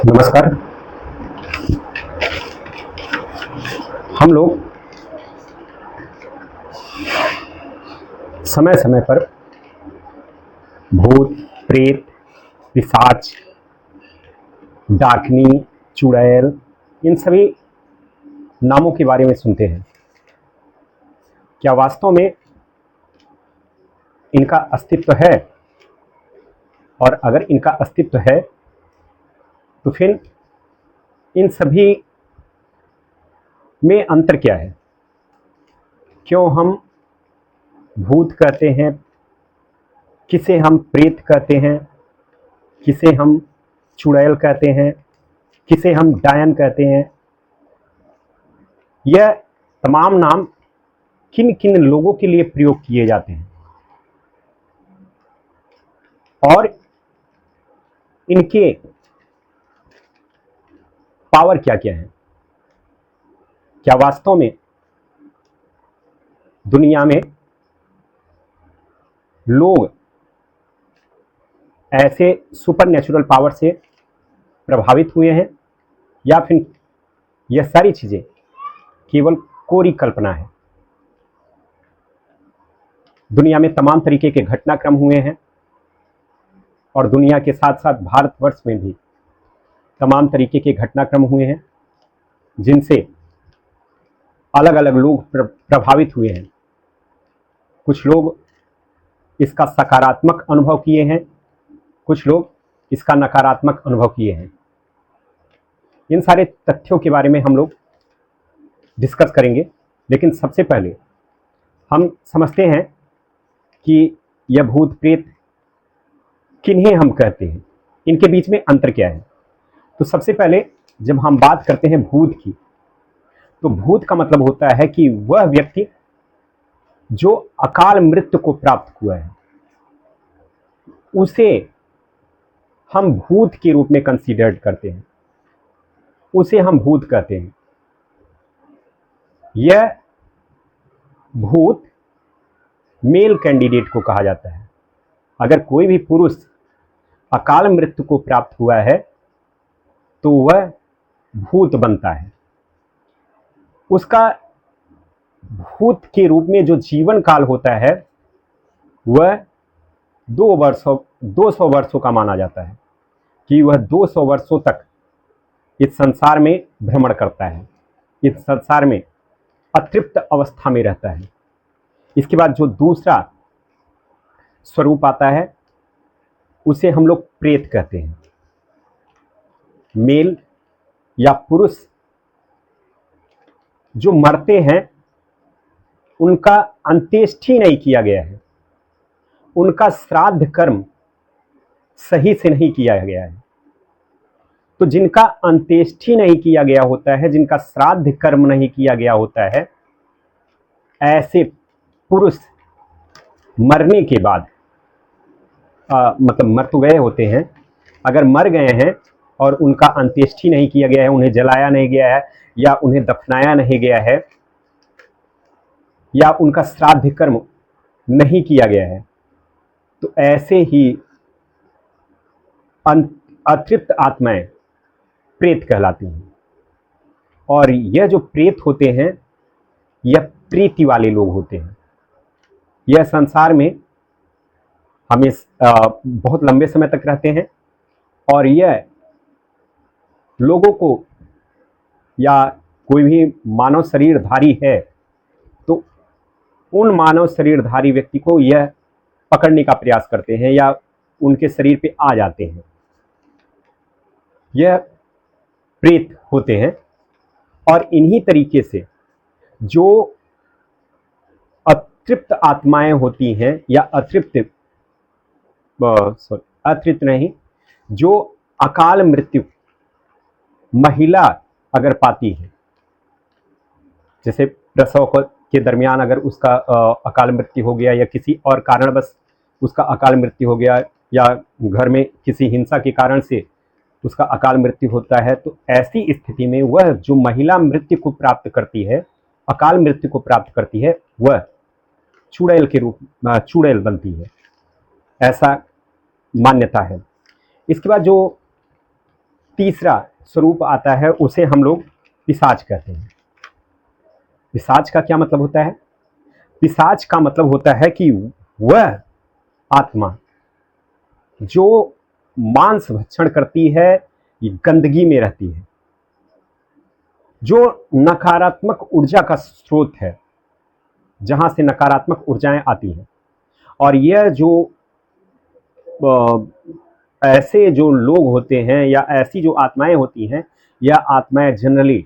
नमस्कार। हम लोग समय समय पर भूत, प्रेत, पिशाच, डाकनी, चुड़ैल इन सभी नामों के बारे में सुनते हैं। क्या वास्तव में इनका अस्तित्व है? और अगर इनका अस्तित्व है तो फिर इन सभी में अंतर क्या है? क्यों हम भूत कहते हैं, किसे हम प्रेत कहते हैं, किसे हम चुड़ैल कहते हैं, किसे हम डायन कहते हैं? यह तमाम नाम किन किन लोगों के लिए प्रयोग किए जाते हैं और इनके पावर क्या क्या है? क्या वास्तव में दुनिया में लोग ऐसे सुपर नेचुरल पावर से प्रभावित हुए हैं या फिर यह सारी चीजें केवल कोरी कल्पना है? दुनिया में तमाम तरीके के घटनाक्रम हुए हैं और दुनिया के साथ साथ भारतवर्ष में भी तमाम तरीके के घटनाक्रम हुए हैं जिनसे अलग अलग लोग प्रभावित हुए हैं। कुछ लोग इसका सकारात्मक अनुभव किए हैं, कुछ लोग इसका नकारात्मक अनुभव किए हैं। इन सारे तथ्यों के बारे में हम लोग डिस्कस करेंगे, लेकिन सबसे पहले हम समझते हैं कि यह भूत प्रेत किन्हें हम कहते हैं, इनके बीच में अंतर क्या है। तो सबसे पहले जब हम बात करते हैं भूत की, तो भूत का मतलब होता है कि वह व्यक्ति जो अकाल मृत्यु को प्राप्त हुआ है उसे हम भूत के रूप में कंसीडर करते हैं, उसे हम भूत कहते हैं। यह भूत मेल कैंडिडेट को कहा जाता है। अगर कोई भी पुरुष अकाल मृत्यु को प्राप्त हुआ है तो वह भूत बनता है। उसका भूत के रूप में जो जीवन काल होता है वह 200 वर्षों का माना जाता है कि वह 200 वर्षों तक इस संसार में भ्रमण करता है, इस संसार में अतृप्त अवस्था में रहता है। इसके बाद जो दूसरा स्वरूप आता है उसे हम लोग प्रेत कहते हैं। मेल या पुरुष जो मरते हैं उनका अंत्येष्टि नहीं किया गया है, उनका श्राद्ध कर्म सही से नहीं किया गया है। तो जिनका अंत्येष्टि नहीं किया गया होता है, जिनका श्राद्ध कर्म नहीं किया गया होता है, ऐसे पुरुष मरने के बाद मतलब मर तो गए होते हैं, अगर मर गए हैं और उनका अंत्येष्टि नहीं किया गया है, उन्हें जलाया नहीं गया है या उन्हें दफनाया नहीं गया है या उनका श्राद्ध कर्म नहीं किया गया है, तो ऐसे ही अतृप्त आत्माएं प्रेत कहलाती हैं। और यह जो प्रेत होते हैं यह प्रीति वाले लोग होते हैं। यह संसार में हमें बहुत लंबे समय तक रहते हैं और यह लोगों को या कोई भी मानव शरीरधारी है तो उन मानव शरीरधारी व्यक्ति को यह पकड़ने का प्रयास करते हैं या उनके शरीर पे आ जाते हैं। यह प्रेत होते हैं। और इन्हीं तरीके से जो अतृप्त आत्माएं होती हैं या अतृप्त नहीं, जो अकाल मृत्यु महिला अगर पाती है, जैसे प्रसव के दरमियान अगर उसका अकाल मृत्यु हो गया या किसी और कारणवश उसका अकाल मृत्यु हो गया या घर में किसी हिंसा के कारण से उसका अकाल मृत्यु होता है, तो ऐसी स्थिति में वह जो महिला मृत्यु को प्राप्त करती है, अकाल मृत्यु को प्राप्त करती है, वह चुड़ैल के रूप चुड़ैल बनती है, ऐसा मान्यता है। इसके बाद जो तीसरा स्वरूप आता है, उसे हम लोग पिशाच कहते हैं। पिशाच का क्या मतलब होता है? पिशाच का मतलब होता है कि वह आत्मा जो मांस भक्षण करती है, गंदगी में रहती है, जो नकारात्मक ऊर्जा का स्रोत है, जहां से नकारात्मक ऊर्जाएं आती हैं। और यह जो ऐसे जो लोग होते हैं या ऐसी जो आत्माएं होती हैं, यह आत्माएं जनरली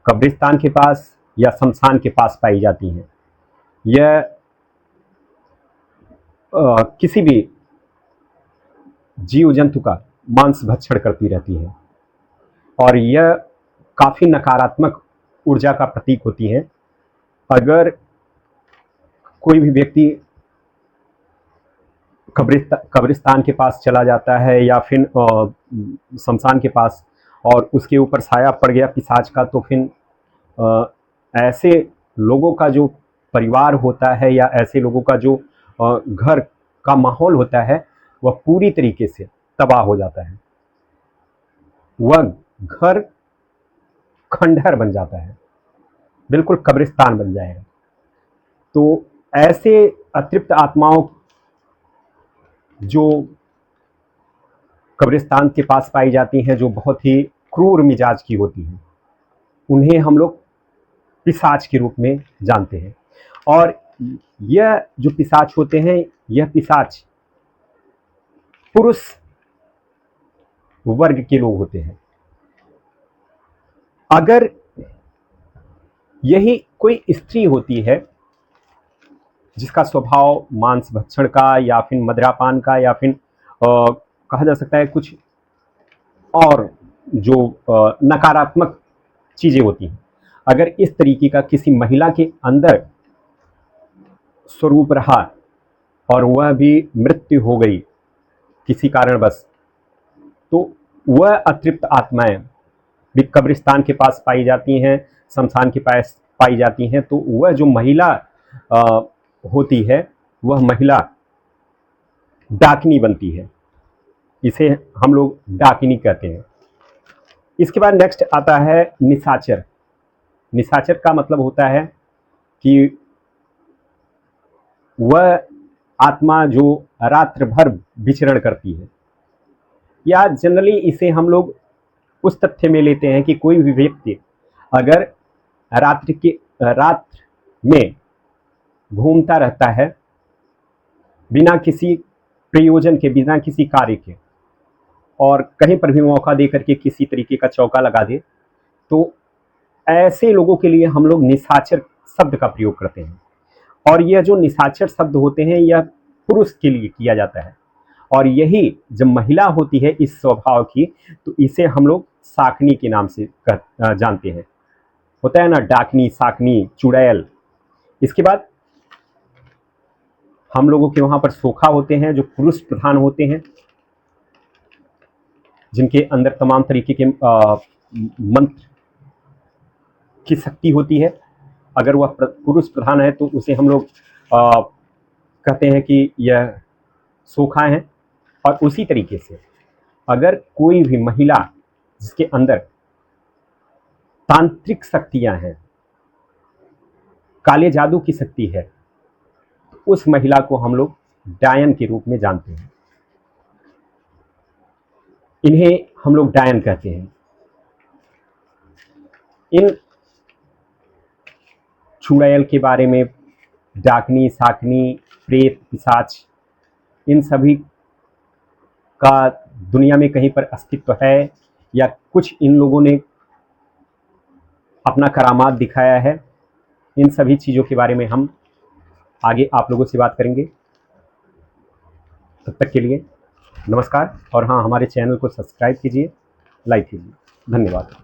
कब्रिस्तान के पास या शमशान के पास पाई जाती हैं। यह किसी भी जीव जंतु का मांस भक्षण करती रहती है और यह काफी नकारात्मक ऊर्जा का प्रतीक होती है। अगर कोई भी व्यक्ति कब्रिस्तान के पास चला जाता है या फिर शमशान के पास और उसके ऊपर साया पड़ गया पिशाच का, तो फिर ऐसे लोगों का जो परिवार होता है या ऐसे लोगों का जो घर का माहौल होता है, वह पूरी तरीके से तबाह हो जाता है। वह घर खंडहर बन जाता है, बिल्कुल कब्रिस्तान बन जाएगा। तो ऐसे अतृप्त आत्माओं जो कब्रिस्तान के पास पाई जाती हैं, जो बहुत ही क्रूर मिजाज की होती हैं, उन्हें हम लोग पिशाच के रूप में जानते हैं। और यह जो पिशाच होते हैं, यह पिशाच पुरुष वर्ग के लोग होते हैं। अगर यही कोई स्त्री होती है जिसका स्वभाव मांस भक्षण का या फिर मदिरापान का या फिर कहा जा सकता है कुछ और जो नकारात्मक चीजें होती हैं, अगर इस तरीके का किसी महिला के अंदर स्वरूप रहा और वह भी मृत्यु हो गई किसी कारणवश, तो वह अतृप्त आत्माएं भी कब्रिस्तान के पास पाई जाती हैं, शमशान के पास पाई जाती हैं। तो वह जो महिला होती है, वह महिला डाकिनी बनती है। इसे हम लोग डाकिनी कहते हैं। इसके बाद नेक्स्ट आता है निशाचर। निशाचर का मतलब होता है कि वह आत्मा जो रात्र भर विचरण करती है, या जनरली इसे हम लोग उस तथ्य में लेते हैं कि कोई भी व्यक्ति अगर रात्र में घूमता रहता है बिना किसी प्रयोजन के, बिना किसी कार्य के, और कहीं पर भी मौका दे करके किसी तरीके का चौका लगा दे, तो ऐसे लोगों के लिए हम लोग निशाचर शब्द का प्रयोग करते हैं। और यह जो निशाचर शब्द होते हैं, यह पुरुष के लिए किया जाता है। और यही जब महिला होती है इस स्वभाव की, तो इसे हम लोग साकनी के नाम से जानते हैं। होता है ना, डाकनी, साकनी, चुड़ैल। इसके बाद हम लोगों के वहां पर सोखा होते हैं, जो पुरुष प्रधान होते हैं, जिनके अंदर तमाम तरीके के मंत्र की शक्ति होती है। अगर वह पुरुष प्रधान है तो उसे हम लोग कहते हैं कि यह सोखा है। और उसी तरीके से अगर कोई भी महिला जिसके अंदर तांत्रिक शक्तियां हैं, काले जादू की शक्ति है, उस महिला को हम लोग डायन के रूप में जानते हैं। इन्हें हम लोग डायन कहते हैं। इन चुड़ैल के बारे में, डाकनी, साकनी, प्रेत, पिशाच, इन सभी का दुनिया में कहीं पर अस्तित्व है या कुछ इन लोगों ने अपना करामात दिखाया है, इन सभी चीज़ों के बारे में हम आगे आप लोगों से बात करेंगे। तब तक के लिए नमस्कार। और हाँ, हमारे चैनल को सब्सक्राइब कीजिए, लाइक कीजिए। धन्यवाद।